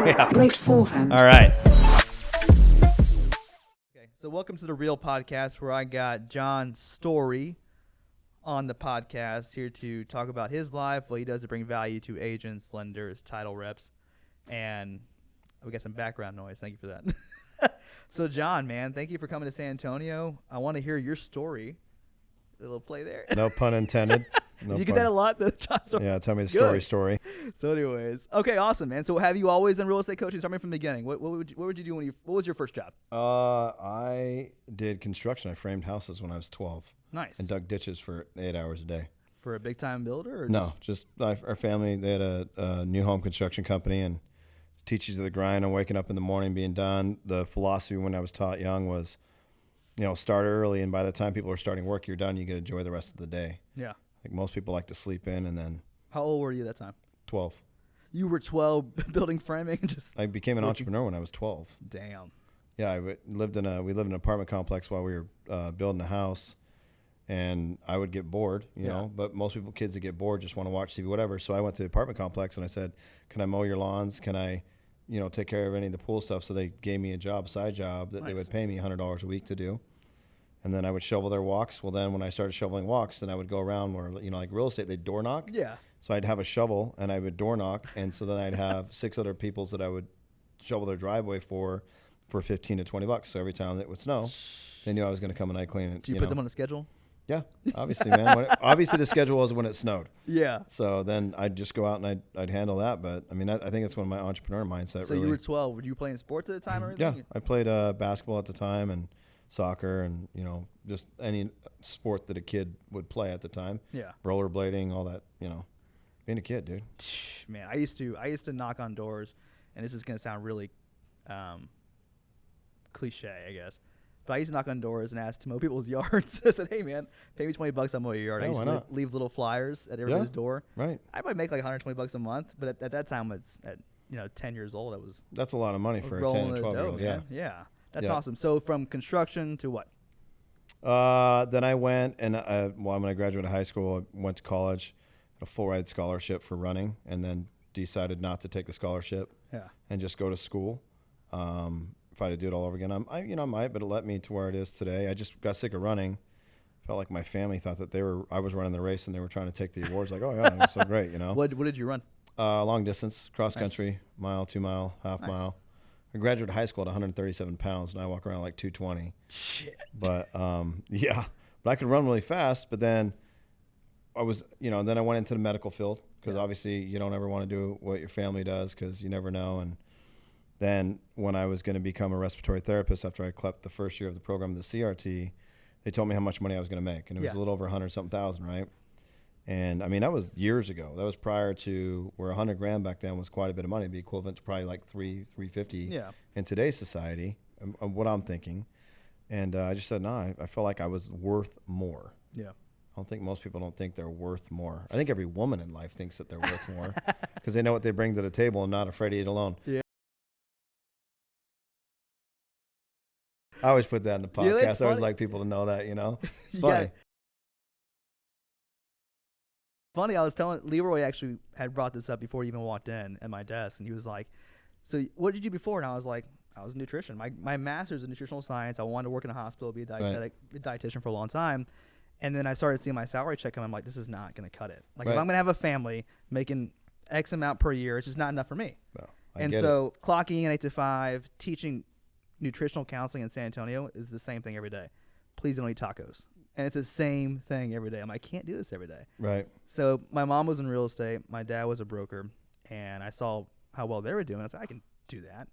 Yeah. Great forehand. All right. Okay, so welcome to the Real Podcast, where I got Jon Storey on the podcast here to talk about his life, what he does to bring value to agents, lenders, title reps, and we got some background noise. Thank you for that. So, Jon, man, thank you for coming to San Antonio. I want to hear your story. A little play there. No pun intended. Did you get that a lot? The Jon Storey? Yeah, tell me the story. So, anyways, okay, awesome, man. So, have you always done real estate coaching? Start me from the beginning. What would you do what was your first job? I did construction. I framed houses when I was 12. Nice. And dug ditches for 8 hours a day. For a big time builder? Or No, just our family. They had a new home construction company and teach you to the grind on waking up in the morning, being done. The philosophy when I was taught young was, start early, and by the time people are starting work, you're done. You get to enjoy the rest of the day. Yeah. I think most people like to sleep in, and then. How old were you at that time? 12. You were 12 building framing? I became an entrepreneur when I was 12. Damn. Yeah, we lived in an apartment complex while we were building a house, and I would get bored, you know. But most kids that get bored just want to watch TV, whatever. So I went to the apartment complex and I said, "Can I mow your lawns? Can I, take care of any of the pool stuff?" So they gave me a side job that they would pay me $100 a week to do, and then I would shovel their walks. Well, then when I started shoveling walks, then I would go around where like real estate, they'd door knock. Yeah. So I'd have a shovel and I would door knock, and so then I'd have 6 other peoples that I would shovel their driveway for $15 to $20. So every time it would snow, they knew I was going to come and I'd clean it. Do you put them on a schedule? Yeah, obviously, man. Obviously, the schedule was when it snowed. Yeah. So then I'd just go out and I'd handle that. But I mean, I think it's one of my entrepreneur mindset. So really. You were 12. Were you playing sports at the time or anything? Yeah, I played basketball at the time and soccer and just any sport that a kid would play at the time. Yeah. Rollerblading, all that. Being a kid, dude. Man, I used to knock on doors, and this is gonna sound really cliche, I guess. But I used to knock on doors and ask to mow people's yards. I said, "Hey, man, pay me $20, I'll mow your yard." I used to leave little flyers at everybody's door. Right. I might make like $120 a month, but at that time, it's at 10 years old. That's a lot of money for a 10 and 12-year-old. Yeah. That's awesome. So from construction to what? Then I went and when I graduated high school, I went to college, a full ride scholarship for running, and then decided not to take the scholarship. Yeah. And just go to school. If I had to do it all over again, I might, but it led me to where it is today. I just got sick of running. Felt like my family thought that I was running the race and they were trying to take the awards. Like, oh yeah, that was so great, What did you run? Long distance, cross country, mile, 2 mile, half mile. I graduated high school at 137 pounds, and I walk around like 220. Shit. But but I could run really fast. But then I was, then I went into the medical field because obviously you don't ever want to do what your family does because you never know. And then when I was going to become a respiratory therapist after I clept the first year of the program, the CRT, they told me how much money I was going to make. And it was a little over 100-something thousand, right? And I mean, that was years ago. That was prior to where $100,000 back then was quite a bit of money. It'd be equivalent to probably like $350 in today's society, what I'm thinking. And I just said, no, I felt like I was worth more. Yeah. I don't think most people don't think they're worth more. I think every woman in life thinks that they're worth more because they know what they bring to the table and not afraid to eat alone. Yeah. I always put that in the podcast. I always funny. like people to know that, It's You funny. Funny, I was telling Leroy actually had brought this up before he even walked in at my desk, and he was like, "So what did you do before?" And I was like, "I was a nutrition. My master's in nutritional science. I wanted to work in a hospital, be a dietitian for a long time." And then I started seeing my salary check, and I'm like, "This is not going to cut it. Like, if I'm going to have a family making X amount per year, it's just not enough for me." No, and so clocking in 8 to 5, teaching nutritional counseling in San Antonio is the same thing every day. Please don't eat tacos. And it's the same thing every day. I'm like, I can't do this every day. Right. So my mom was in real estate. My dad was a broker. And I saw how well they were doing. I said, I can do that.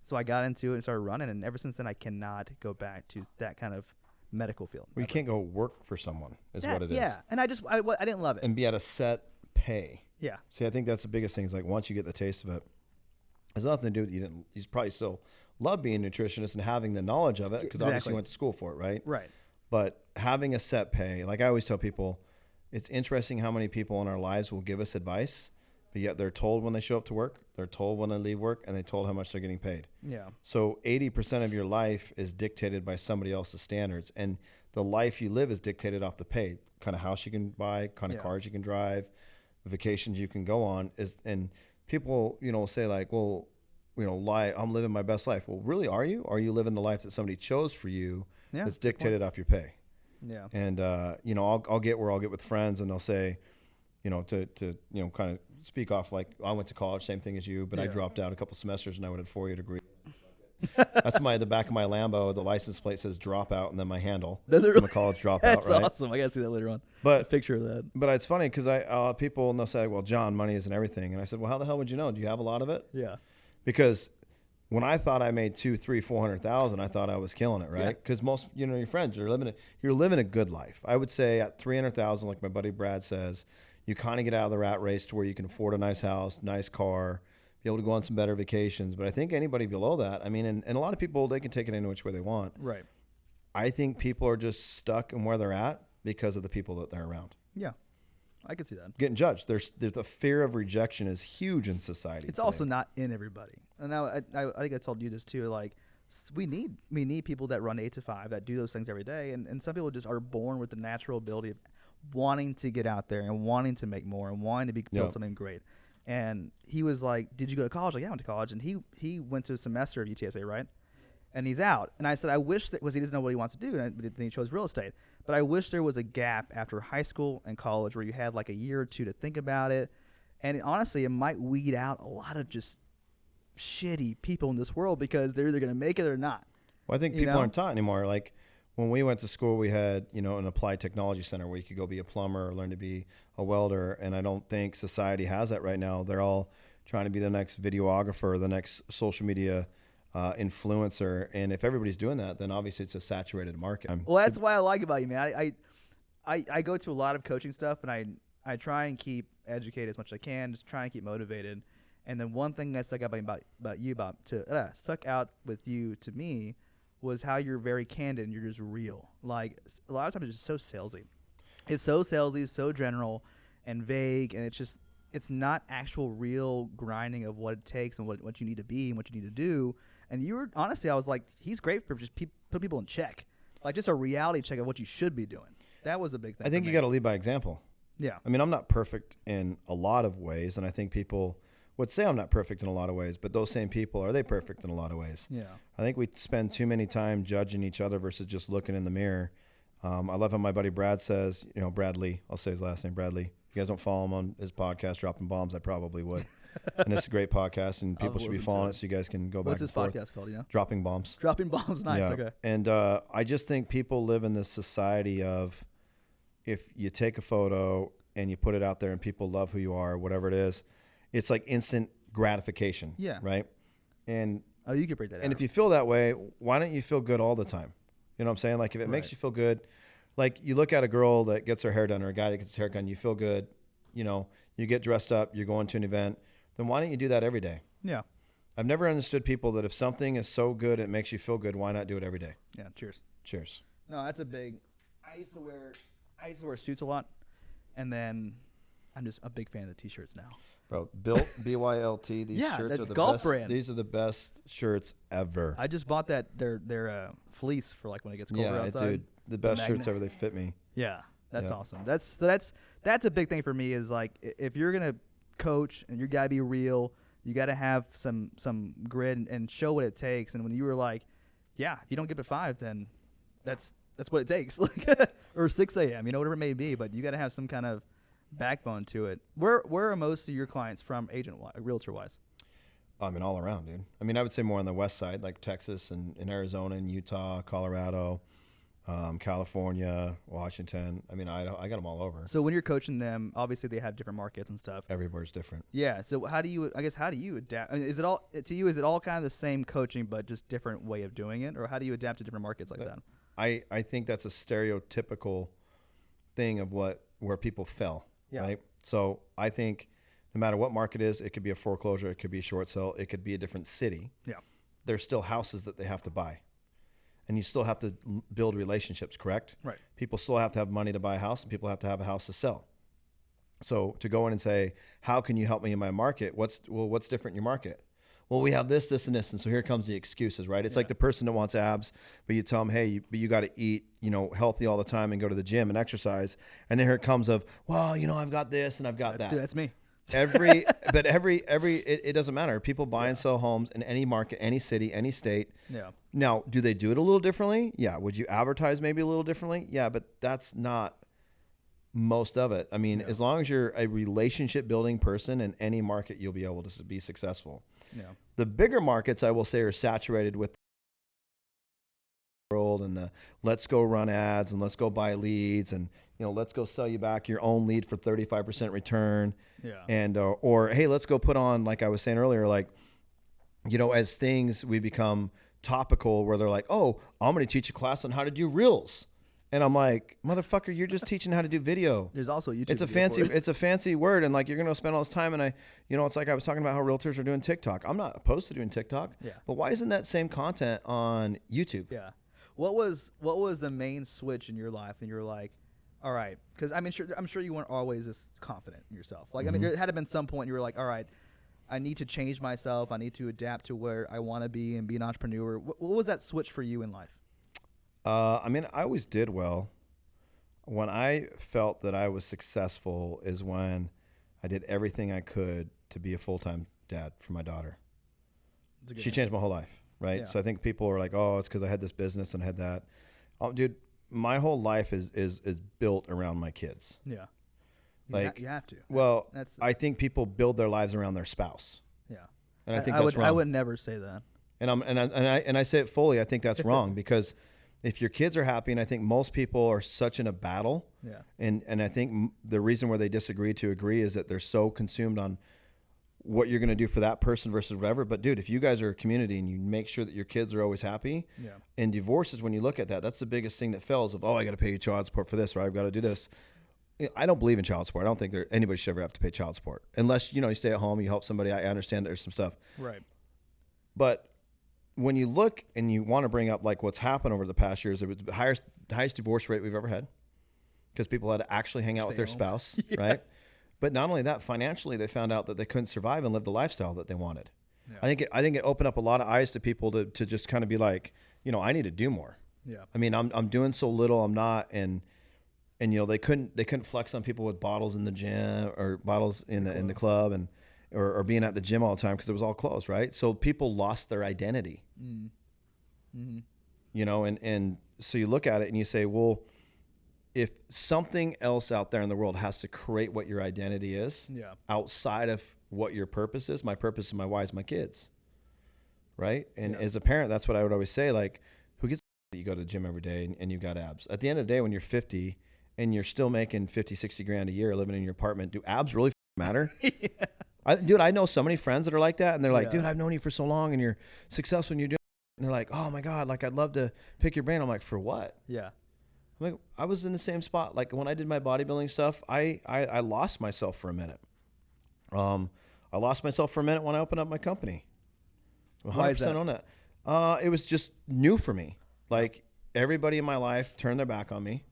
So I got into it and started running. And ever since then, I cannot go back to that kind of medical field. Well, you can't go work for someone is what it is. Yeah. And I didn't love it. And be at a set pay. Yeah. See, I think that's the biggest thing is like once you get the taste of it, it's nothing to do with you probably still love being a nutritionist and having the knowledge of it because obviously you went to school for it, right? Right. But having a set pay, like I always tell people, it's interesting how many people in our lives will give us advice, but yet they're told when they show up to work, they're told when they leave work, and they're told how much they're getting paid. Yeah. So 80% of your life is dictated by somebody else's standards, and the life you live is dictated off the pay, kind of house you can buy, kind of cars you can drive, vacations you can go on. And people, say like, well, I'm living my best life. Well, really, are you? Are you living the life that somebody chose for you? Yeah, That's dictated off your pay. Yeah. And I'll get where I'll get with friends, and they'll say, to kind of speak off, like, I went to college, same thing as you, but I Yeah. dropped out a couple semesters and I went at 4-year degree. That's the back of my Lambo. The license plate says dropout, and then my handle. Does it I'm really? a college dropout, That's right? awesome. I gotta see that later on. A But picture of that. it's funny because people, and they'll say, well, John, money isn't everything. And I said, well, how the hell would you know? Do you have a lot of it? Yeah. Because when I thought I made 200, 300, 400,000, I thought I was killing it, right? Yeah. Because most, your friends, you're living a good life. I would say at 300,000, like my buddy Brad says, you kind of get out of the rat race to where you can afford a nice house, nice car, be able to go on some better vacations. But I think anybody below that, I mean, and a lot of people, they can take it any which way they want. Right. I think people are just stuck in where they're at because of the people that they're around. Yeah. I could see that. Getting judged. There's the fear of rejection is huge in society. It's today. also not in everybody. And now I think I told you this too. Like, we need people that run 8 to 5 that do those things every day. And some people just are born with the natural ability of wanting to get out there and wanting to make more and wanting to build something great. And he was like, "Did you go to college?" Like, "Yeah, I went to college." And he went to a semester of UTSA, right? And he's out. And I said, I wish that, because he doesn't know what he wants to do, and then he chose real estate. But I wish there was a gap after high school and college where you had like a year or two to think about it. And honestly, it might weed out a lot of just shitty people in this world, because they're either going to make it or not. Well, I think You people know? aren't taught anymore. Like when we went to school, we had, an applied technology center where you could go be a plumber or learn to be a welder. And I don't think society has that right now. They're all trying to be the next videographer, the next social media influencer. And if everybody's doing that, then obviously it's a saturated market. Well, that's why I like about you, man. I go to a lot of coaching stuff, and I try and keep educated as much as I can, just try and keep motivated. And then one thing that stuck out with you to me was how you're very candid and you're just real. Like, a lot of times it's just so salesy. It's so salesy, so general and vague, and it's not actual real grinding of what it takes and what you need to be and what you need to do. And you were, honestly, I was like, he's great for just put people in check. Like, just a reality check of what you should be doing. That was a big thing. I think you got to lead by example. Yeah. I mean, I'm not perfect in a lot of ways, and I think people would say I'm not perfect in a lot of ways, but those same people, are they perfect in a lot of ways? Yeah. I think we spend too many time judging each other versus just looking in the mirror. I love how my buddy Brad says, Bradley, I'll say his last name, Bradley. If you guys don't follow him on his podcast, Dropping Bombs, I probably would. And it's a great podcast, and people should be following it so you guys can go back What's and his forth. podcast called, Dropping Bombs. Dropping Bombs, nice, Yeah. okay. And I just think people live in this society of, if you take a photo and you put it out there and people love who you are, whatever it is, it's like instant gratification. Yeah. Right? And You could break that and out. if you feel that way, why don't you feel good all the time? You know what I'm saying? Like, if it makes Right. you feel good, like you look at a girl that gets her hair done or a guy that gets his hair done, you feel good, you get dressed up, you're going to an event, then why don't you do that every day? Yeah. I've never understood people that if something is so good it makes you feel good, why not do it every day? Yeah, cheers. Cheers. No, that's a big. I used to wear suits a lot, and then I'm just a big fan of the t-shirts now. Bro, Built, BYLT, these Yeah, shirts that are the golf best. brand. These are the best shirts ever. I just bought their fleece for like when it gets colder Yeah, outside. dude, the best shirts magnets. ever. They fit me. Yeah, that's Yeah. awesome. That's a big thing for me, is like, if you're gonna coach and you gotta be real, you gotta have some grit and show what it takes. And when you were like, yeah, if you don't get to 5, then that's what it takes, like, or 6 a.m. Whatever it may be. But you gotta have some kind of backbone to it. Where are most of your clients from, realtor wise? I mean, all around, dude. I mean, I would say more on the west side, like Texas and Arizona and Utah, Colorado, California, Washington. I mean, I got them all over. So when you're coaching them, obviously they have different markets and stuff. Everywhere's different. Yeah. So how do you adapt? I mean, is it all kind of the same coaching, but just different way of doing it? Or how do you adapt to different markets like that? I think that's a stereotypical thing of where people fell. Yeah. Right. So I think no matter what market it is, it could be a foreclosure, it could be a short sale, it could be a different city. Yeah. There's still houses that they have to buy. And you still have to build relationships, correct? Right. People still have to have money to buy a house, and people have to have a house to sell. So to go in and say, how can you help me in my market? What's different in your market? Well, we have this, this, and this. And so here comes the excuses, right? It's like the person that wants abs, but you tell them, hey, but you got to eat, healthy all the time and go to the gym and exercise. And then here it comes of, well, I've got this and I've got that. That's me. It doesn't matter. People buy and sell homes in any market, any city, any state. Yeah. Now, do they do it a little differently? Yeah. Would you advertise maybe a little differently? Yeah, but that's not most of it. I mean, as long as you're a relationship building person in any market, you'll be able to be successful. Yeah. The bigger markets, I will say, are saturated with the world and the let's go run ads and let's go buy leads and, let's go sell you back your own lead for 35% return. Yeah. And, or, hey, let's go put on, like I was saying earlier, like, as things, we become topical where they're like, oh, I'm going to teach a class on how to do reels. And I'm like, motherfucker, you're just teaching how to do video. There's also YouTube. It's a fancy word. And like, you're going to spend all this time. And it's like I was talking about how realtors are doing TikTok. I'm not opposed to doing TikTok. Yeah. But why isn't that same content on YouTube? Yeah. What was the main switch in your life? And you're like, all right, because I'm sure you weren't always this confident in yourself. Like, I mean, there had to been some point you were like, all right, I need to change myself. I need to adapt to where I want to be and be an entrepreneur. What was that switch for you in life? I mean, I always did well. When I felt that I was successful is when I did everything I could to be a full-time dad for my daughter. She changed my whole life, right? Yeah. So I think people are like, oh, it's because I had this business and I had that. Oh, dude, my whole life is built around my kids. Yeah. Like, you have to. I think people build their lives around their spouse. Yeah. And I think that's wrong. I would never say that. And I say it fully. I think that's wrong because if your kids are happy, and I think most people are such in a battle. Yeah. And I think the reason where they disagree to agree is that they're so consumed on what you're going to do for that person versus whatever. But dude, if you guys are a community and you make sure that your kids are always happy, and divorces, when you look at that, that's the biggest thing that fails of, oh, I got to pay you child support for this, or I've got to do this. I don't believe in child support. I don't think anybody should ever have to pay child support unless, you stay at home, you help somebody. I understand there's some stuff. Right. But when you look and you want to bring up like what's happened over the past years, it was the highest divorce rate we've ever had because people had to actually hang out with their spouse, right? But not only that, financially, they found out that they couldn't survive and live the lifestyle that they wanted. Yeah. I think it opened up a lot of eyes to people to just kind of be like, I need to do more. Yeah. I mean, I'm doing so little, I'm not, and they couldn't flex on people with bottles in the gym or bottles in the club and or being at the gym all the time because it was all closed, right? So people lost their identity. Mm-hmm. And so you look at it and you say, well, if something else out there in the world has to create what your identity is outside of what your purpose is, my purpose and my why is my kids, right? And as a parent, that's what I would always say, like, who gets that you go to the gym every day and you got abs? At the end of the day, when you're 50 and you're still making 50, 60 grand a year living in your apartment, do abs really matter? Dude, I know so many friends that are like that, and they're like, dude, I've known you for so long and you're successful and you're doing it. And they're like, oh my God, like I'd love to pick your brain. I'm like, for what? Yeah. I'm like, I was in the same spot. Like when I did my bodybuilding stuff, I lost myself for a minute. I lost myself for a minute when I opened up my company. 100% on that. It was just new for me. Like everybody in my life turned their back on me.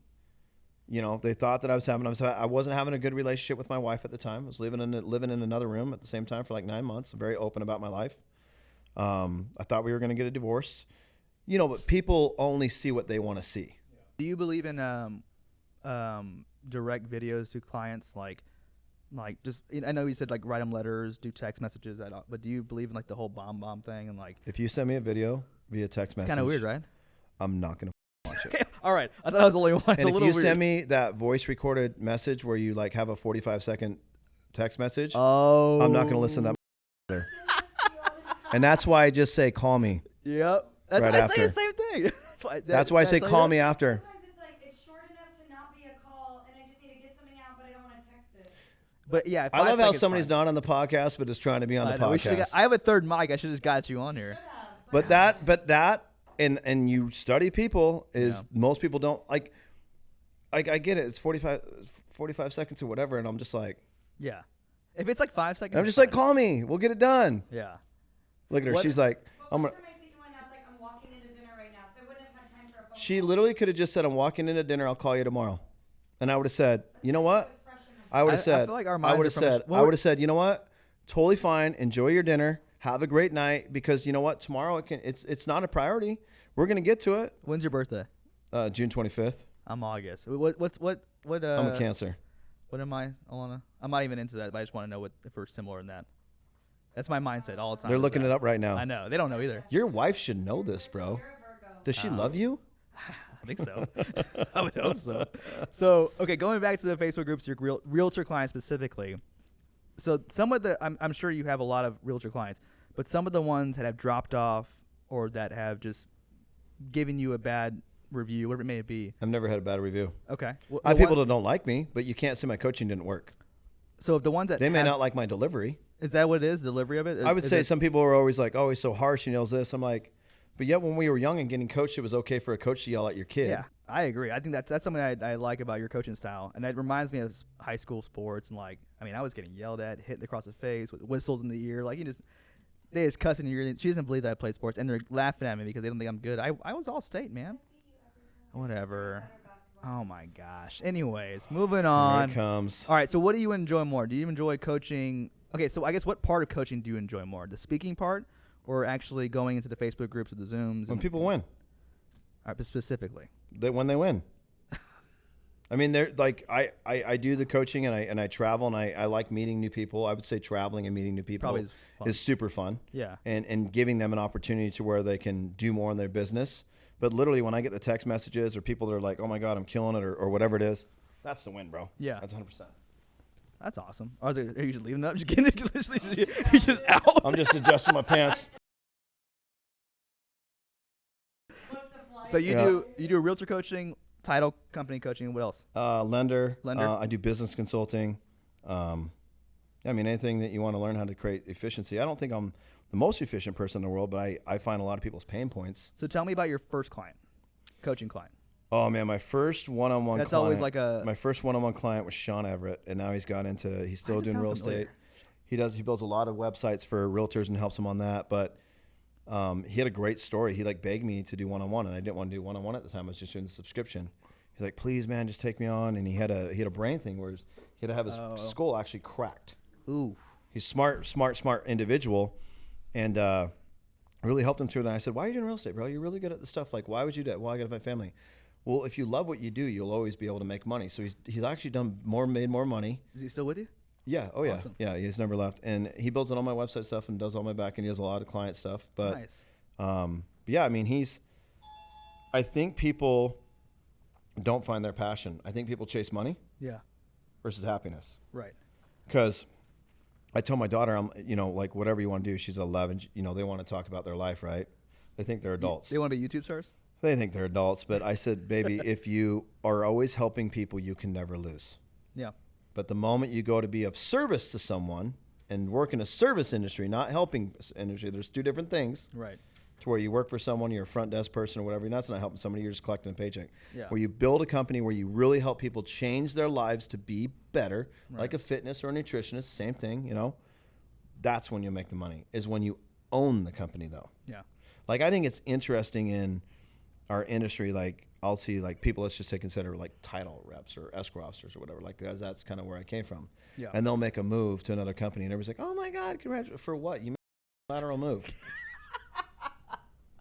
They thought that I wasn't having a good relationship with my wife at the time. I was living in another room at the same time for like 9 months. I'm very open about my life. I thought we were going to get a divorce, but people only see what they want to see. Do you believe in direct videos to clients? Like just, I know you said like write them letters, do text messages, but do you believe in like the whole bomb thing and like? If you send me a video via text message, it's kind of weird, right? I'm not going to watch it. Okay, all right. I thought I was the only one. It's and a little if you weird. send me that voice recorded message where you like have a 45-second text message, I'm not going to listen to that either. And that's why I just say, call me. Yep. That's right why I after. say the same thing. That's why I say, call me after. Sometimes it's like, it's short enough to not be a call, and I just need to get something out, but I don't want to text it. But yeah, I love how somebody's not on the podcast, but is trying to be on the podcast. I have a third mic. I should have just got you on here. But that, and you study people is most people don't like I get it. It's 45 seconds or whatever. And I'm just like, yeah. If it's like 5 seconds, I'm just like, call me. We'll get it done. Yeah. Look at her. She's like, I'm walking into dinner right now, so I wouldn't have had time for a phone She call. literally could have just said, I'm walking into dinner. I'll call you tomorrow. And I would have said, you know what? I would have said, feel like our I minds would are have from said, I would have said, you know what? Totally fine. Enjoy your dinner. Have a great night, because you know what? Tomorrow it's not a priority. We're gonna get to it. When's your birthday? June 25th. I'm August. What? I'm a Cancer. What am I, Alana? I'm not even into that, but I just want to know if we're similar in that. That's my mindset all the time. They're looking it up right now. I know. They don't know either. Your wife should know this, bro. You're a Virgo. Does she love you? I think so. I would hope so. So, okay, going back to the Facebook groups, your realtor clients specifically. So some of the, I'm sure you have a lot of realtor clients, but some of the ones that have dropped off or that have just given you a bad review, whatever it may be. I've never had a bad review. Okay. Well, I have people that don't like me, but you can't say my coaching didn't work. So if the ones that They may not like my delivery. Is that what it is? Delivery of it? I would say some people are always like, oh, he's so harsh, he knows this. I'm like, but yet when we were young and getting coached, it was okay for a coach to yell at your kid. Yeah, I agree. I think that's something I like about your coaching style. And it reminds me of high school sports. And like, I mean, I was getting yelled at, hit across the face with whistles in the ear. Like, they just cussing in your ear. She doesn't believe that I played sports. And they're laughing at me because they don't think I'm good. I was all state, man. Whatever. Oh my gosh. Anyways, moving on. Here it comes. All right. So what do you enjoy more? Do you enjoy coaching? Okay. So I guess what part of coaching do you enjoy more? The speaking part or actually going into the Facebook groups or the Zooms? When people win. All right, but specifically. When they win. I mean, they're like, I do the coaching and I travel and I like meeting new people. I would say traveling and meeting new people Probably is super fun. Yeah. And giving them an opportunity to where they can do more in their business. But literally when I get the text messages or people that are like, oh my God, I'm killing it or whatever it is, that's the win, bro. Yeah. That's 100%. That's awesome. Are you just leaving it up? Just kidding. You're just out. I'm just adjusting my pants. So you do realtor coaching, title company coaching. What else? Lender. Lender. I do business consulting. I mean, anything that you want to learn how to create efficiency. I don't think I'm the most efficient person in the world, but I find a lot of people's pain points. So tell me about your first client, coaching client. Oh man, my first one-on-one That's client. always like my first one-on-one client was Sean Everett, and now he's still doing real estate. He builds a lot of websites for realtors and helps them on that. But he had a great story. He like begged me to do one-on-one, and I didn't want to do one-on-one at the time. I was just doing the subscription. He's like, please, man, just take me on. And he had a brain thing where he had to have his skull actually cracked. Ooh. He's smart individual, and really helped him through it. And I said, why are you doing real estate, bro? You're really good at the stuff. Like, why would you do it? Well, I got to have my family. Well, if you love what you do, you'll always be able to make money. So he's actually made more money. Is he still with you? Yeah. Oh, yeah. Awesome. Yeah. He's never left. And he builds on all my website stuff and does all my back, and he does a lot of client stuff. But, nice. Yeah, I mean, I think people don't find their passion. I think people chase money. Yeah. Versus happiness. Right. Because I told my daughter, like whatever you want to do, she's 11, they want to talk about their life, right? They think they're adults. They want to be YouTube stars? They think they're adults, but I said, baby, if you are always helping people, you can never lose. Yeah. But the moment you go to be of service to someone and work in a service industry, not helping industry, there's two different things. Right. To where you work for someone, you're a front desk person or whatever, you're not helping somebody, you're just collecting a paycheck. Yeah. Where you build a company where you really help people change their lives to be better, Right. like a fitness or a nutritionist, same thing, that's when you'll make the money, is when you own the company though. Yeah. Like, I think it's interesting in our industry, like I'll see like people, let's just say consider like title reps or escrow officers or whatever, like that's kind of where I came from. Yeah. And they'll make a move to another company and everybody's like, oh my God, congratulations. For what? You made a lateral move.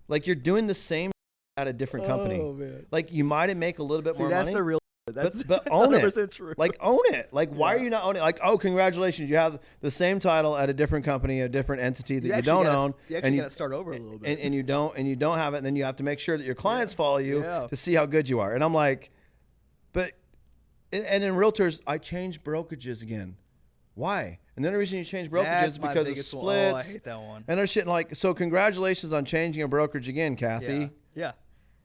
Like you're doing the same at a different company. Oh, man. Like you might make a little bit more that's money. the real. That's But own it. 100% true. Like own it. Like why are you not owning it? Like, oh, congratulations, you have the same title at a different company, a different entity that you don't own. You actually got to start over a little bit. And you don't have it, and then you have to make sure that your clients follow you Yeah. to see how good you are. And I'm like, but and in realtors, I changed brokerages again. Why? And then the reason you change brokerages That's is my because of biggest splits. one. Oh, I hate that one. And they're shit like, so congratulations on changing a brokerage again, Kathy. Yeah.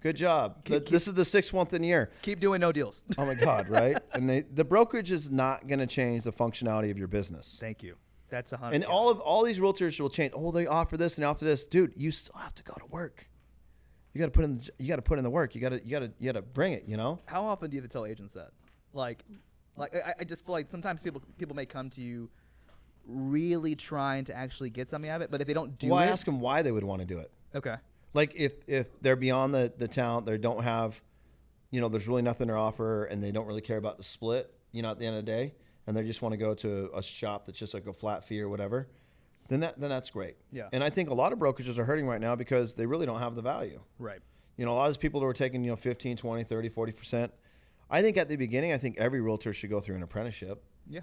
Good job. This is the 6th month in the year. Keep doing no deals. Oh my God, right? And the brokerage is not going to change the functionality of your business. Thank you. That's 100. And all these realtors will change. Oh, they offer this and offer this, dude. You still have to go to work. You got to put in the work. You got to bring it. How often do you have to tell agents that? Like I just feel like sometimes people may come to you really trying to actually get something out of it, but if they don't do I it, ask them why they would want to do it. okay. Like if they're beyond the talent, they don't have, there's really nothing to offer, and they don't really care about the split, at the end of the day, and they just want to go to a shop that's just like a flat fee or whatever, then that's great. Yeah. And I think a lot of brokerages are hurting right now because they really don't have the value. Right. A lot of these people that were taking, 15, 20, 30, 40%, I think at the beginning, I think every realtor should go through an apprenticeship. Yeah.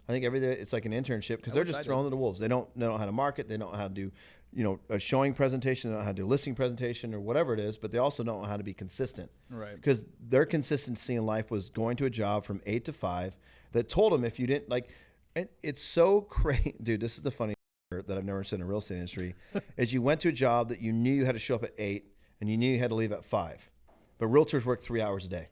I think it's like an internship because I they're wish just I did. thrown to the wolves. They don't know how to market. They don't know how to do, a showing presentation. They don't know how to do a listing presentation or whatever it is. But they also don't know how to be consistent. Right. Because their consistency in life was going to a job from 8 to 5 that told them if you didn't like, and it's so crazy, dude. This is the funny part that I've never seen in the real estate industry, is you went to a job that you knew you had to show up at 8 and you knew you had to leave at 5, but realtors work 3 hours a day,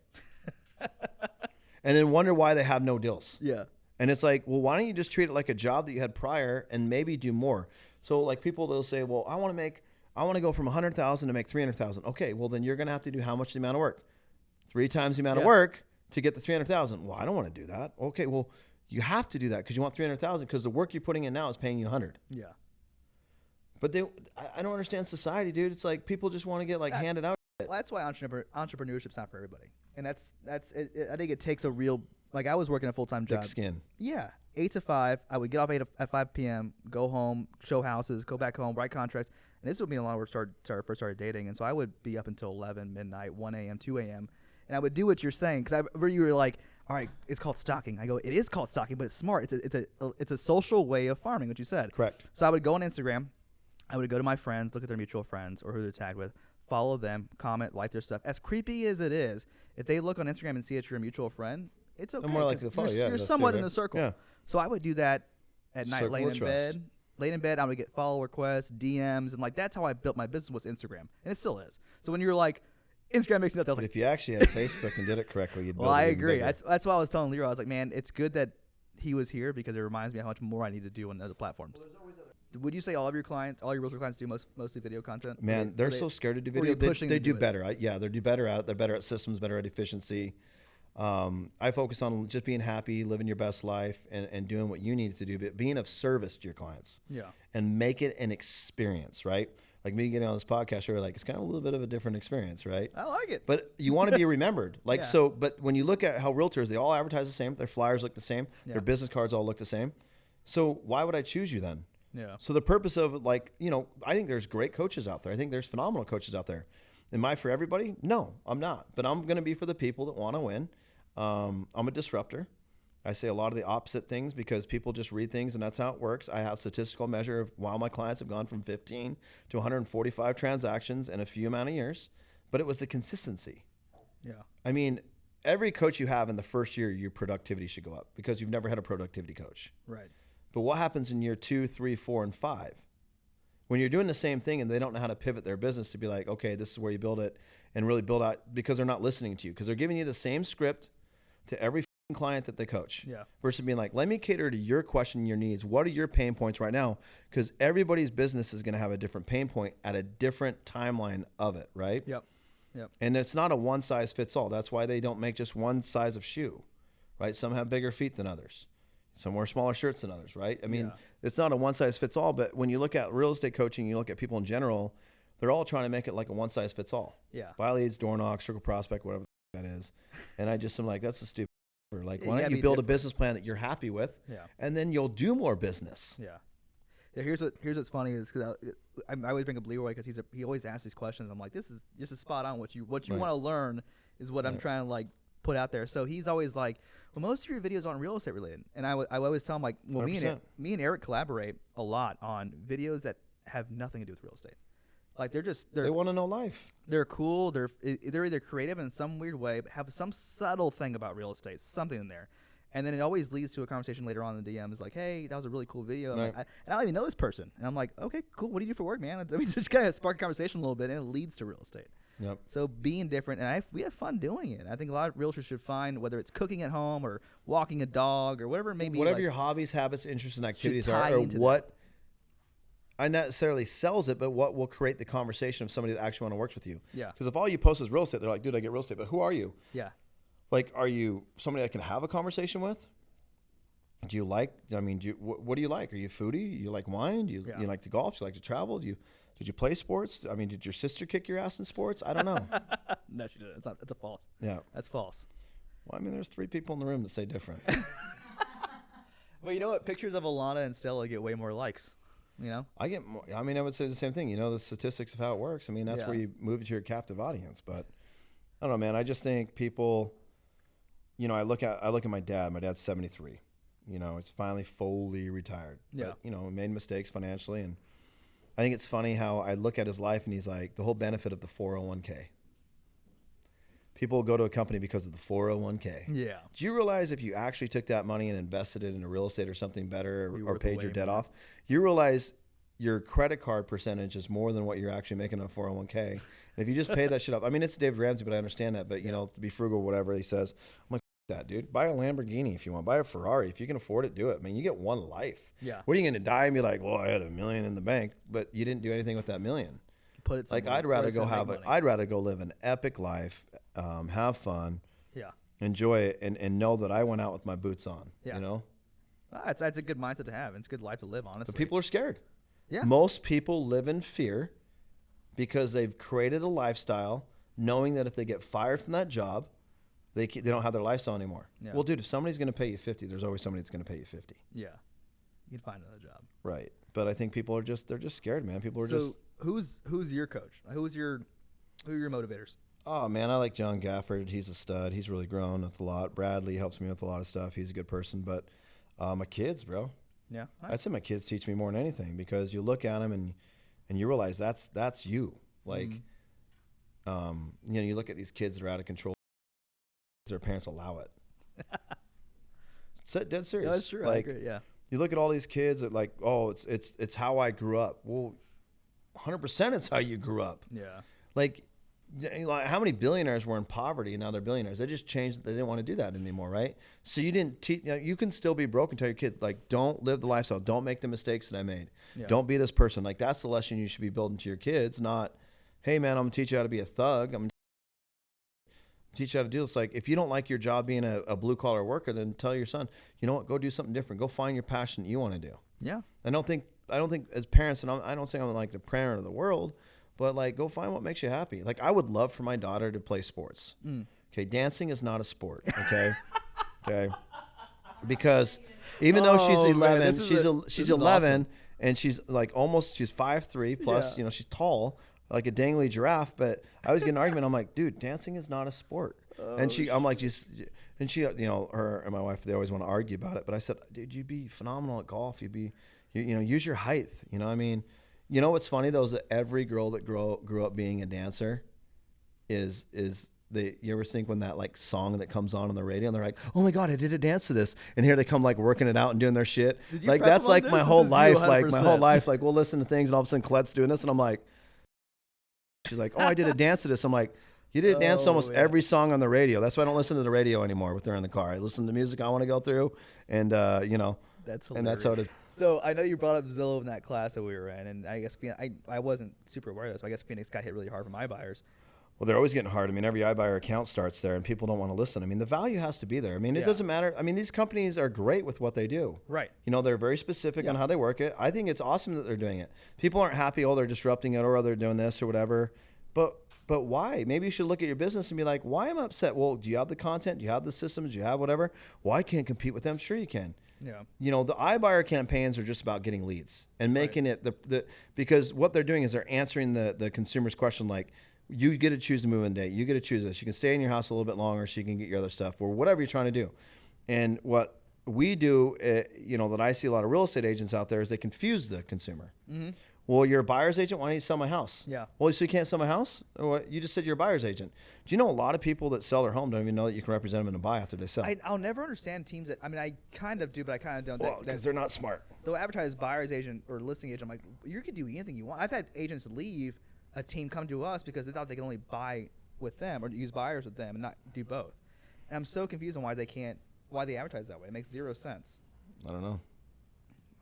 and then wonder why they have no deals. Yeah. And it's like, well, why don't you just treat it like a job that you had prior and maybe do more? So like people, they'll say, well, I want to go from 100,000 to make 300,000. Okay, well then you're going to have to do how much the amount of work? 3 times the amount of work to get the 300,000. Well, I don't want to do that. Okay, well you have to do that because you want 300,000 because the work you're putting in now is paying you 100. Yeah. But I don't understand society, dude. It's like people just want to get like handed out. Well, that's why entrepreneurship's not for everybody. And that's it, I think it takes a real, like I was working a full-time job. Thick skin. Yeah. 8 to 5. I would get off at 5 p.m., go home, show houses, go back home, write contracts. And this would be a lot where we first started dating. And so I would be up until 11, midnight, 1 a.m., 2 a.m. And I would do what you're saying. Because I remember you were like, all right, it's called stalking. I go, it is called stalking, but it's smart. It's a social way of farming, what you said. Correct. So I would go on Instagram. I would go to my friends, look at their mutual friends or who they're tagged with, follow them, comment, like their stuff. As creepy as it is, if they look on Instagram and see that you're a mutual friend, it's okay. I'm more likely to follow. You're That's somewhat good, in right? the circle. Yeah. So I would do that at night, Circle laying of in trust. bed. Late in bed, I would get follow requests, DMs, and like that's how I built my business was Instagram, and it still is. So when you're like, Instagram makes me nuts, I was But like, if you actually had Facebook and did it correctly, you'd build well, I it even agree. bigger. That's why I was telling Leroy. I was like, man, it's good that he was here because it reminds me how much more I need to do on other platforms. Would you say all of your clients, all your realtor clients, do mostly video content? Man, they're so scared to do or are video. you pushing They them to do do it? better. They do better at it. They're better at systems, better at efficiency. I focus on just being happy, living your best life, and doing what you need to do, but being of service to your clients. Yeah. And make it an experience, right? Like me getting on this podcast, you're like, it's kind of a little bit of a different experience, right? I like it. But you want to be remembered. Like, Yeah. so, but when you look at how realtors, they all advertise the same. Their flyers look the same. Yeah. Their business cards all look the same. So why would I choose you then? Yeah. So the purpose of like, I think there's great coaches out there. I think there's phenomenal coaches out there. Am I for everybody? No, I'm not. But I'm going to be for the people that want to win. I'm a disruptor. I say a lot of the opposite things because people just read things and that's how it works. I have statistical measure of wow, my clients have gone from 15 to 145 transactions in a few amount of years, but it was the consistency. Yeah. I mean, every coach you have in the first year, your productivity should go up because you've never had a productivity coach. Right. But what happens in year 2, 3, 4, and 5? When you're doing the same thing and they don't know how to pivot their business to be like, okay, this is where you build it and really build out because they're not listening to you because they're giving you the same script to every client that they coach. Yeah. Versus being like, let me cater to your question, your needs. What are your pain points right now? Because everybody's business is going to have a different pain point at a different timeline of it, right? Yep. Yep. And it's not a one size fits all. That's why they don't make just one size of shoe, right? Some have bigger feet than others. Some wear smaller shirts than others, right? I mean, It's not a one size fits all, but when you look at real estate coaching, you look at people in general, they're all trying to make it like a one size fits all. Yeah. Buy leads, door knock, circle prospect, whatever that is. And I'm like, that's a stupid. Like, Yeah, why you don't gotta you be build a different. business plan that you're happy with, Yeah. and then you'll do more business. Yeah. Yeah. Here's what's funny is because I always bring up Leroy because he always asks these questions. I'm like, this is just a spot on what you Right. want to learn is what I'm Right. trying to like put out there. So he's always like, well, most of your videos aren't real estate related, and I always tell him like, well, me 100%. and Eric collaborate a lot on videos that have nothing to do with real estate. Like They want to know life. they're cool. They're either creative in some weird way, but have some subtle thing about real estate, something in there. And then it always leads to a conversation later on in the DMs like, hey, that was a really cool video. Right. And I don't even know this person. And I'm like, okay, cool. What do you do for work, man? I mean, just kind of spark a conversation a little bit, and it leads to real estate. Yep. So being different, and we have fun doing it. I think a lot of realtors should find, whether it's cooking at home or walking a dog or whatever it may be. Whatever like, your hobbies, habits, interests, and activities tie are, or into what I not necessarily sells it, but what will create the conversation of somebody that actually want to work with you. Yeah. Because if all you post is real estate, they're like, dude, I get real estate, but who are you? Yeah. Like, are you somebody I can have a conversation with? Do you like? I mean, what do you like? Are you a foodie? You like wine? Do you Yeah. you like to golf? Do you like to travel? Did you play sports? I mean, did your sister kick your ass in sports? I don't know. No, she didn't. That's a false. Yeah. That's false. Well, I mean, there's 3 people in the room that say different. Well, you know what? Pictures of Alana and Stella get way more likes. You know? I get more. I mean, I would say the same thing. You know, the statistics of how it works. I mean, that's Yeah. where you move it to your captive audience. But I don't know, man. I just think people, you know, I look at my dad. My dad's 73. You know, it's finally fully retired. Yeah. But, you know, he made mistakes financially, and I think it's funny how I look at his life, and he's like, the whole benefit of the 401k. People go to a company because of the 401k. Yeah. Do you realize if you actually took that money and invested it in a real estate or something better, or paid your debt off, you realize your credit card percentage is more than what you're actually making on a 401k. And if you just pay that shit up, I mean, it's Dave Ramsey, but I understand that. But, you know, to be frugal, whatever he says, I'm like, that dude, buy a Lamborghini if you want, buy a Ferrari if you can afford it, do it. I mean, you get one life. Yeah. What are you going to die and be like, well, I had $1 million in the bank, but you didn't do anything with that $1 million? Put it like, somewhere. I'd rather go live an epic life, have fun, yeah, enjoy it, and know that I went out with my boots on. Yeah. You know, that's a good mindset to have. It's a good life to live, honestly. but people are scared. Yeah. Most people live in fear because they've created a lifestyle knowing that if they get fired from that job, they don't have their lifestyle anymore. Yeah. Well, dude, if somebody's going to pay you 50, there's always somebody that's going to pay you 50. Yeah. You can find another job. Right. But I think people are they're just scared, man. People are so who's your coach? Who are your motivators? Oh, man, I like John Gafford. He's a stud. He's really grown with a lot. Bradley helps me with a lot of stuff. He's a good person. But my kids, bro. Yeah. I'd say my kids teach me more than anything, because you look at them and you realize that's you. Like, you know, you look at these kids that are out of control. Their parents allow it. It's dead serious. No, that's true. Like, I agree. Yeah. you look at all these kids that like, oh, it's how I grew up. Well, 100% it's how you grew up. Yeah. Like how many billionaires were in poverty and now they're billionaires? They just changed. They didn't want to do that anymore, right? So you didn't teach. You know, you can still be broke and tell your kid, like, don't live the lifestyle. Don't make the mistakes that I made. Yeah. Don't be this person. Like, that's the lesson you should be building to your kids. Not, hey man, I'm gonna teach you how to be a thug. I'm gonna teach you how to do this. Like, if you don't like your job being a blue collar worker, then tell your son, you know what, go do something different. Go find your passion that you want to do. Yeah. I don't think as parents, and I don't say I'm like the parent of the world, but like, go find what makes you happy. Like, I would love for my daughter to play sports. Okay. Dancing is not a sport. Okay. Okay. Because even though she's 11, she's 11 awesome. And she's like she's 5'3" plus, Yeah. you know, she's tall, like a dangly giraffe. But I always get an argument. I'm like, dude, dancing is not a sport. I'm like, and she, you know, her and my wife, they always want to argue about it. But I said, dude, you'd be phenomenal at golf. You know, use your height. You know, I mean, you know what's funny though is that every girl that grew up being a dancer is you ever think when that like song that comes on the radio and they're like, oh my God, I did a dance to this, and here they come like working it out and doing their shit. Like, that's like my whole life. Like my whole life, like we'll listen to things and all of a sudden Colette's doing this and I'm like, she's like, oh, I did a dance to this. I'm like, you did a dance to almost every song on the radio. That's why I don't listen to the radio anymore with her in the car. I listen to music I want to go through, and you know, that's hilarious. And that's how it is. So I know you brought up Zillow in that class that we were in, and I guess I wasn't super aware of this, but I guess Phoenix got hit really hard from iBuyers. Well, they're always getting hard. I mean, every iBuyer account starts there, and people don't want to listen. I mean, the value has to be there. I mean, it doesn't matter. I mean, these companies are great with what they do. Right. You know, they're very specific on how they work it. I think it's awesome that they're doing it. People aren't happy, oh, they're disrupting it, or they're doing this or whatever. But why? Maybe you should look at your business and be like, why am I upset? Well, do you have the content? Do you have the systems? Do you have whatever? Well, I can't compete with them. Sure you can. Yeah. You know, the iBuyer campaigns are just about getting leads and making it because what they're doing is they're answering the consumer's question, like, you get to choose the move-in date. You get to choose this. You can stay in your house a little bit longer so you can get your other stuff or whatever you're trying to do. And what we do, you know, that I see a lot of real estate agents out there is they confuse the consumer. Mm-hmm. Well, you're a buyer's agent. Why don't you sell my house? Yeah. Well, so you can't sell my house? Or you just said you're a buyer's agent. Do you know a lot of people that sell their home don't even know that you can represent them in a buy after they sell? I'll never understand teams that, I mean, I kind of do, but I kind of don't. Well, because they're not smart. They'll advertise buyer's agent or listing agent. I'm like, you can do anything you want. I've had agents leave a team come to us because they thought they could only buy with them or use buyers with them and not do both. And I'm so confused on why they advertise that way. It makes zero sense. I don't know.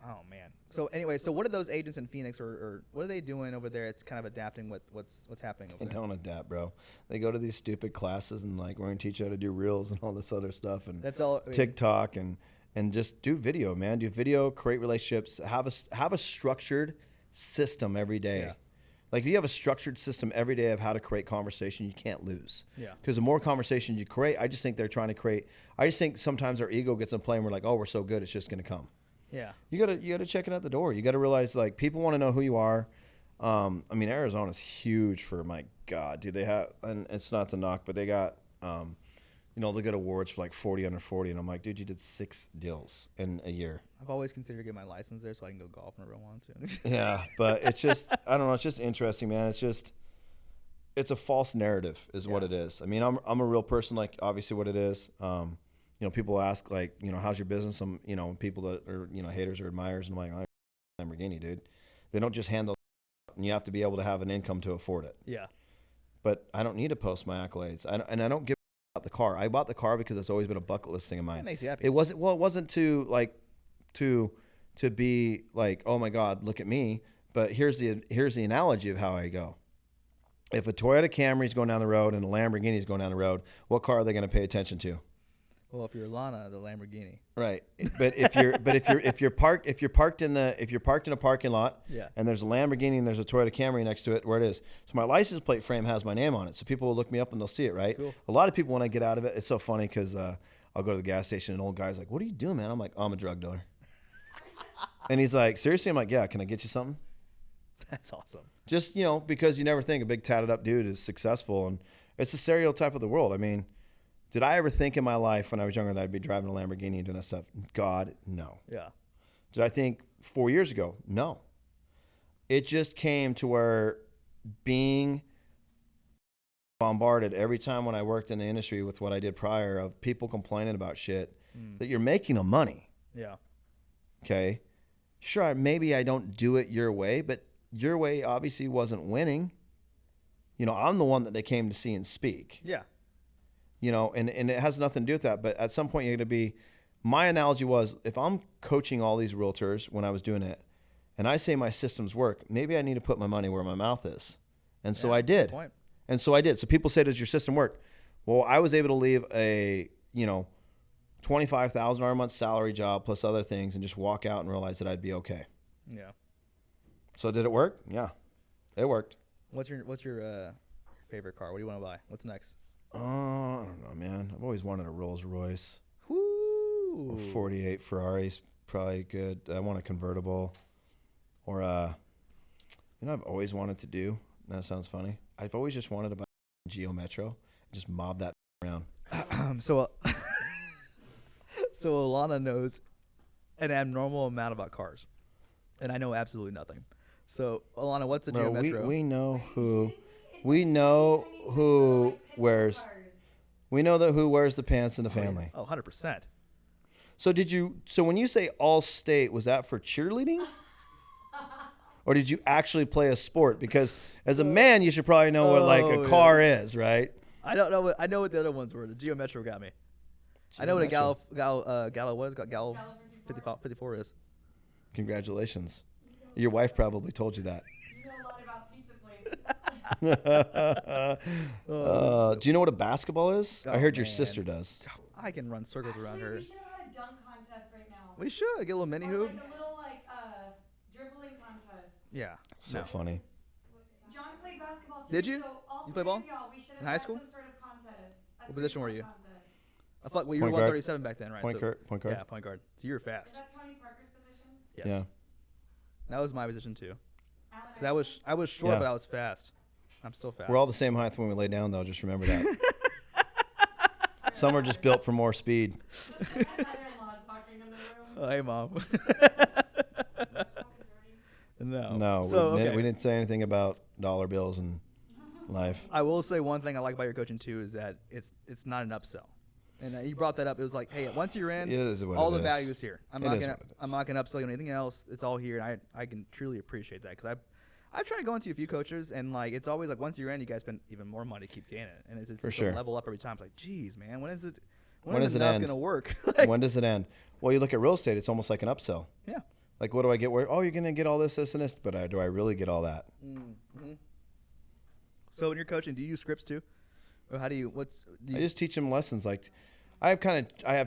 Oh man. So anyway, so what are those agents in Phoenix or what are they doing over there? It's kind of adapting what's happening over there. They don't adapt, bro. They go to these stupid classes and like we're gonna teach you how to do reels and all this other stuff and that's all. TikTok and just do video, man. Do video, create relationships, have a structured system every day. Yeah. Like if you have a structured system every day of how to create conversation, you can't lose. Yeah. Because the more conversations you create, I just think they're trying to create. I just think sometimes our ego gets in play and we're like, oh, we're so good, it's just gonna come. Yeah. You gotta check it at the door. You gotta realize like people want to know who you are. I mean, Arizona's huge for, my God, dude. They have, and it's not to knock, but they got you know, they'll get awards for like 40 under 40. And I'm like, dude, you did 6 deals in a year. I've always considered getting my license there so I can go golf whenever I want to. Yeah. But it's just, I don't know. It's just interesting, man. It's a false narrative is what it is. I mean, I'm a real person, like obviously what it is. You know, people ask like, you know, how's your business? You know, people that are, you know, haters or admirers. And I'm like, Lamborghini, dude. They don't just hand those out, and you have to be able to have an income to afford it. Yeah. But I don't need to post my accolades. And I don't give about the car. I bought the car because it's always been a bucket list thing of mine. It makes you happy. It wasn't to like, to be like, oh my God, look at me. But here's the analogy of how I go. If a Toyota Camry is going down the road and a Lamborghini is going down the road, what car are they going to pay attention to? Well, if you're Lana, the Lamborghini. Right. But if you're parked in a parking lot, and there's a Lamborghini and there's a Toyota Camry next to it, where it is. So my license plate frame has my name on it. So people will look me up and they'll see it, right? Cool. A lot of people, when I get out of it, it's so funny because I'll go to the gas station and an old guy's like, "What are you doing, man?" I'm like, "I'm a drug dealer." And he's like, "Seriously?" I'm like, "Yeah, can I get you something?" That's awesome. Just, you know, because you never think a big tatted up dude is successful, and it's a stereotype of the world. I mean, did I ever think in my life when I was younger that I'd be driving a Lamborghini and doing that stuff? God, no. Yeah. Did I think 4 years ago? No. It just came to where being bombarded every time when I worked in the industry with what I did prior of people complaining about shit, that you're making them money. Yeah. Okay. Sure, maybe I don't do it your way, but your way obviously wasn't winning. You know, I'm the one that they came to see and speak. Yeah. You know, and it has nothing to do with that. But at some point, you're going to be, my analogy was, if I'm coaching all these realtors when I was doing it, and I say my systems work, maybe I need to put my money where my mouth is. And so I did. Point. And so I did. So people say, does your system work? Well, I was able to leave a, you know, $25,000 a month salary job plus other things and just walk out and realize that I'd be okay. Yeah. So did it work? Yeah, it worked. What's your favorite car? What do you want to buy? What's next? I don't know, man. I've always wanted a Rolls Royce. Woo. A 48 Ferrari's probably good. I want a convertible. Or, you know, I've always wanted to do, that sounds funny, I've always just wanted to buy a Geo Metro and just mob that around. So Alana knows an abnormal amount about cars, and I know absolutely nothing. So Alana, what's a Geo Metro? We know who wears the pants in the family. Oh, 100%. So when you say all state, was that for cheerleading? Or did you actually play a sport? Because as a man, you should probably know what like a car is, right? I don't know. I know what the other ones were. The Geo Metro got me. I know what a Gallo 54 is. Congratulations. Your wife probably told you that. You know a lot about pizza places. Do you know what a basketball is? Oh, I heard your man. sister does. I can run circles around her. We should have had a dunk contest right now. We should get a little mini Or hoop. like a little dribbling contest. Yeah. So No. funny. John played basketball too. Did you? So all You play three ball? of y'all, we should have In high had school? some sort of contest. What position were you? Contest. I thought you were Point guard. 137 back then, right? Point guard. Yeah, point guard. So you were Is fast. that Tony Parker's position? Yes. Yeah. That was my position too. Alan 'Cause I was short, Yeah. but I was fast. I'm still fast. We're all the same height when we lay down, though. Just remember that. Some are just built for more speed. My mother-in-law's walking in the room. Oh, hey, mom. No. No, So, okay. we didn't say anything about dollar bills and life. I will say one thing I like about your coaching too is that it's not an upsell. And you brought that up. It was like, hey, once you're in, It is what all it the is. value is here. I'm It not is gonna what it is. I'm not gonna upsell you on anything else. It's all here, and I can truly appreciate that because I've tried going to a few coaches, and like it's always like once you're in, you guys spend even more money to keep gaining it, and it's For a sure. level up every time. It's like, geez, man, when is it? When does it enough end? gonna work? When does it end? Well, you look at real estate, it's almost like an upsell. Yeah. Like, what do I get? Where? Oh, you're going to get all this, and this. But do I really get all that? Mm-hmm. So when you're coaching, do you use scripts too? Or how do you? I just teach them lessons. Like, I have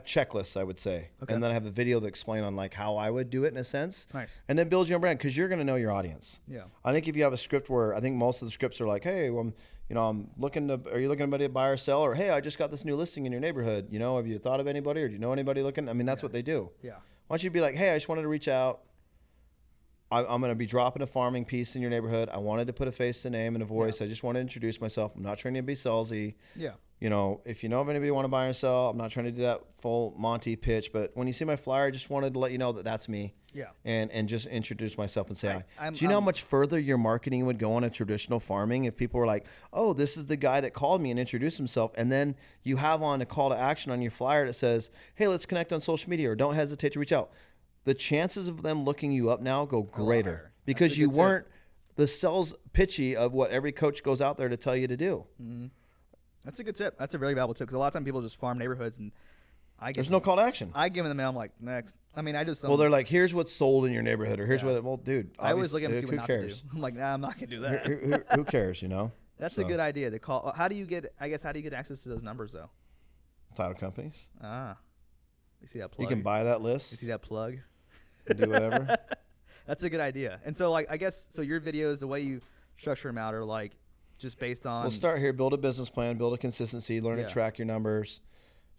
checklists, I would say. Okay. And then I have a video that explain on like how I would do it in a sense. Nice. And then build your own brand because you're going to know your audience. Yeah. I think if you have a script where I think most of the scripts are like, hey, well, I'm looking to, are you looking to buy or sell? Or, hey, I just got this new listing in your neighborhood. You know, have you thought of anybody or do you know anybody looking? I mean, that's what they do. Yeah. Why don't you be like, hey, I just wanted to reach out. I'm going to be dropping a farming piece in your neighborhood. I wanted to put a face, a name, and a voice. I just want to introduce myself. I'm not trying to be salesy. Yeah. you know, if you know of anybody want to buy or sell, I'm not trying to do that full Monty pitch, but when you see my flyer, I just wanted to let you know that that's me. Yeah. And just introduce myself and say hi. I'm- Do you know how I'm- much further your marketing would go on a traditional farming if people were like, oh, this is the guy that called me and introduced himself, and then you have on a call to action on your flyer that says, hey, let's connect on social media, or don't hesitate to reach out. The chances of them looking you up now go greater higher. because That's a you good tip. weren't the sales pitchy of what every coach goes out there to tell you to do. That's a good tip. That's a very valuable tip because a lot of times people just farm neighborhoods and There's no call to action. I give them the mail. I'm like, next. I mean, I just. Well, they're like, here's what's sold in your neighborhood, or here's Yeah. what. Well, dude, I always look at them obviously, and see what who not cares? to do. I'm like, nah, I'm not gonna do that. Who cares? You know. That's So, a good idea. To call. How do you get? I guess how do you get access to those numbers though? title companies. Ah, you see that plug? You can buy that You list. see that plug? And do whatever. That's a good idea. And so, like, I guess so. Your videos, the way you structure them out, are like just based on. We'll start here. Build a business plan. Build a consistency. Learn Yeah. to track your numbers.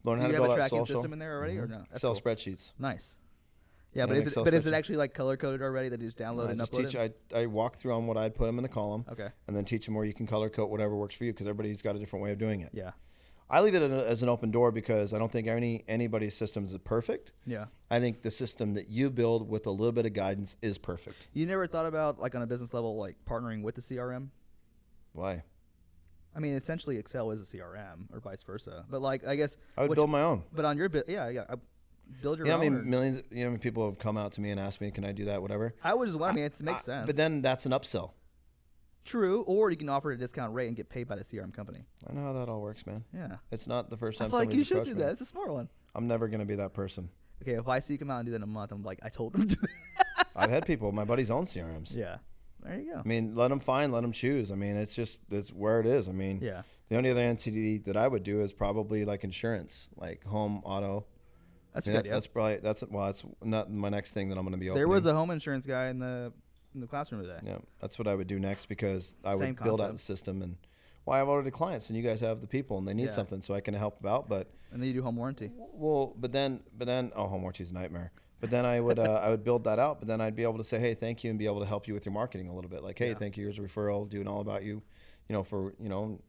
Learn Do how you to have build a out tracking social. system in there already, or no? That's Excel cool. spreadsheets. Nice. Yeah, Yeah, but is Excel it spreadsheet. actually like color coded already that you just download I and just upload teach. it? I walk through on what I'd put them in the column, Okay. and then teach them where you can color code whatever works for you because everybody's got a different way of doing it. Yeah. I leave it as an open door because I don't think anybody's system is perfect. Yeah. I think the system that you build with a little bit of guidance is perfect. You never thought about like on a business level, like partnering with the CRM? Why? I mean, essentially Excel is a CRM or vice versa. But like, I guess. I would what build you- my own. But on your build your You know how own. many or- millions? You know how many people have come out to me and asked me, "Can I do that?" Whatever. I would just. I mean, it makes sense. But then that's an upsell. True, or you can offer a discount rate and get paid by the CRM company. I know how that all works, man. Yeah. It's not the first I time feel like you somebody's should approached do me. that. It's a smart one. I'm never gonna be that person. Okay, if I see you come out and do that in a month, I'm like, I told him to. Do that. I've had people. My buddies own CRMs. Yeah. There you go. I mean, let them find, let them choose. I mean, it's where it is. I mean, Yeah. the only other entity that I would do is probably like insurance, like home, auto. That's I a mean, good idea. that's not my next thing that I'm going to be opening. There was a home insurance guy in the classroom today. Yeah, that's what I would do next because I Same would build out concept. the system and I have already clients and you guys have the people and they need Yeah. something so I can help out. But And then you do home warranty. well, but then home warranty's a nightmare. But then I would build that out. But then I'd be able to say, hey, thank you, and be able to help you with your marketing a little bit. Like, hey, Yeah. thank you, here's a referral, doing all about you, for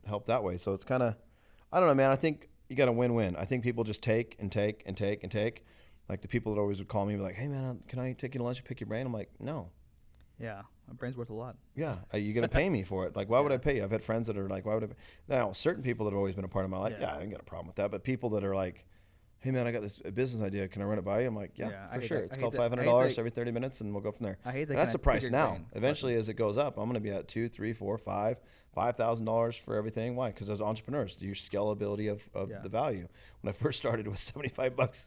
help that way. So it's kind of, I don't know, man. I think you got a win-win. I think people just take and take and take and take. Like the people that always would call me, and be like, hey man, can I take you to lunch and pick your brain? I'm like, no. Yeah. My brain's worth a lot. Yeah, you're gonna pay me for it. Like, why would Yeah. I pay you? I've had friends that are like, why would I? Now, certain people that have always been a part of my life, Yeah. yeah, I didn't get a problem with that. But people that are like, hey man, I got this business idea. Can I run it by you? I'm like, yeah, Yeah, I for hate sure. that- It's I hate called that- I hate $500 that- every 30 minutes, and we'll go from there. I hate that. And that's kind the of price pick your now. brain Eventually, question. as it goes up, I'm going to be at $2,000, $3,000, $4,000, $5,000 for everything. Why? Because as entrepreneurs, your scalability of Yeah. the value. When I first started, it was $75.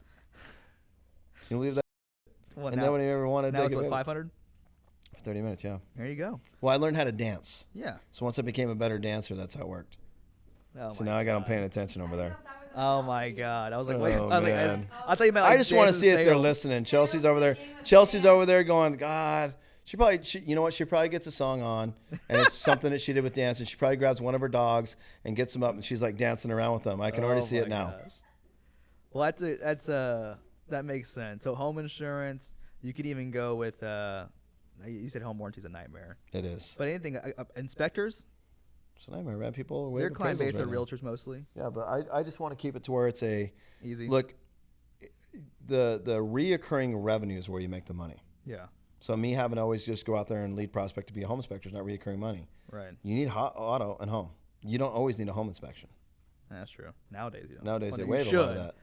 Can you believe that? Well, And now, nobody ever wanted to now take it's what, it. 500? For 30 minutes, yeah. There you go. Well, I learned how to dance. Yeah. So once I became a better dancer, that's how it worked. Oh So my now I got them God. paying attention over there. Oh my God. I was like, wait. Oh, I was man. like, I thought you meant like I just want to Jason's see if they're sales. listening. Chelsea's over there. Chelsea's over there going, God. You know what? She probably gets a song on, and it's something that she did with dance, and she probably grabs one of her dogs and gets them up, and she's like dancing around with them. I can already Oh see it my now. gosh. Well, that makes sense. So home insurance, you could even go with, you said home warranty's a nightmare. It is. But anything, inspectors, It's a nightmare, man. People are their waiting client base appraisals are right now. realtors mostly. Yeah, but I just want to keep it to where it's a Easy. look. The reoccurring revenue is where you make the money. Yeah. So me having to always just go out there and lead prospect to be a home inspector is not reoccurring money. Right. You need auto and home. You don't always need a home inspection. That's true. Nowadays, you don't. Nowadays Well, they you waive a lot of should, that.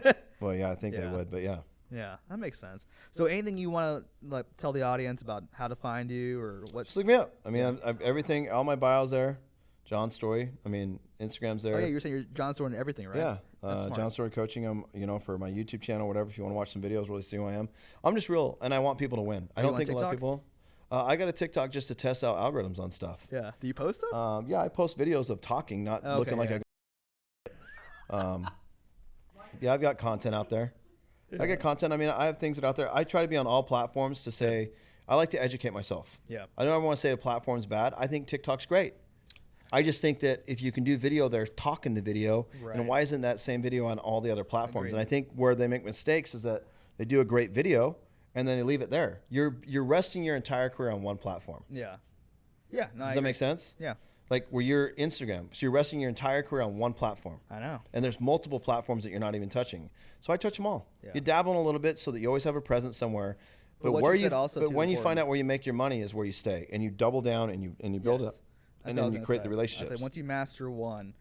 But Well, yeah, I think they Yeah. would, but yeah. yeah, that makes sense. So anything you want to like tell the audience about how to find you or what's? Just look me up. I mean, Yeah. I've everything, all my bios there. Jon Storey. I mean, Instagram's there. Oh yeah, you're saying you're Jon Storey and everything, right? Yeah, That's smart. Jon Storey coaching. For my YouTube channel, whatever. If you want to watch some videos, really see who I am. I'm just real, and I want people to win. I Are you don't on think a lot of TikTok? people. I got a TikTok just to test out algorithms on stuff. Yeah. Do you post them? Yeah, I post videos of talking, not Okay, looking like yeah. yeah, I've got content out there. I get content. I mean, I have things that are out there. I try to be on all platforms to say I like to educate myself. Yeah. I don't ever want to say a platform's bad. I think TikTok's great. I just think that if you can do video, they're talking the video, Right. and why isn't that same video on all the other platforms? Agreed. And I think where they make mistakes is that they do a great video and then they leave it there. You're resting your entire career on one platform. Yeah. Yeah. No, Does that make sense? Yeah. Like where you're Instagram, so you're resting your entire career on one platform. I know. And there's multiple platforms that you're not even touching. So I touch them all. Yeah. You dabble in a little bit so that you always have a presence somewhere. But what where you you said also but too when is you find important. out where you make your money is where you stay, and you double down and you build Yes. up, That's and what I then was you gonna create say. the relationships. I said once you master one,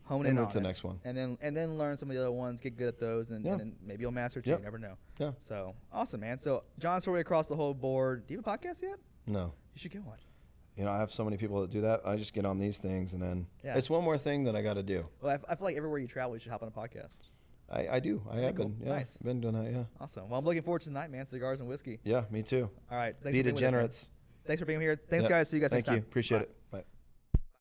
hone Then in move on to the it, next one. and then learn some of the other ones. Get good at those, and, Yeah. and then maybe you'll master two. Yep. You never know. Yeah. So awesome, man. So Jon Storey across the whole board. Do you have a podcast yet? No. You should get one. You know, I have so many people that do that. I just get on these things, and then Yeah. it's one more thing that I got to do. Well, I feel like everywhere you travel, you should hop on a podcast. I do. I have cool. been. Yeah. Nice. Been doing that. Yeah. Awesome. Well, I'm looking forward to tonight, man. Cigars and whiskey. Yeah. Me too. All right. Thanks Be for being with us, man. degenerates. Thanks for being here. Thanks, Yep. guys. See you guys Thank next time. you. Appreciate Bye. it. Bye.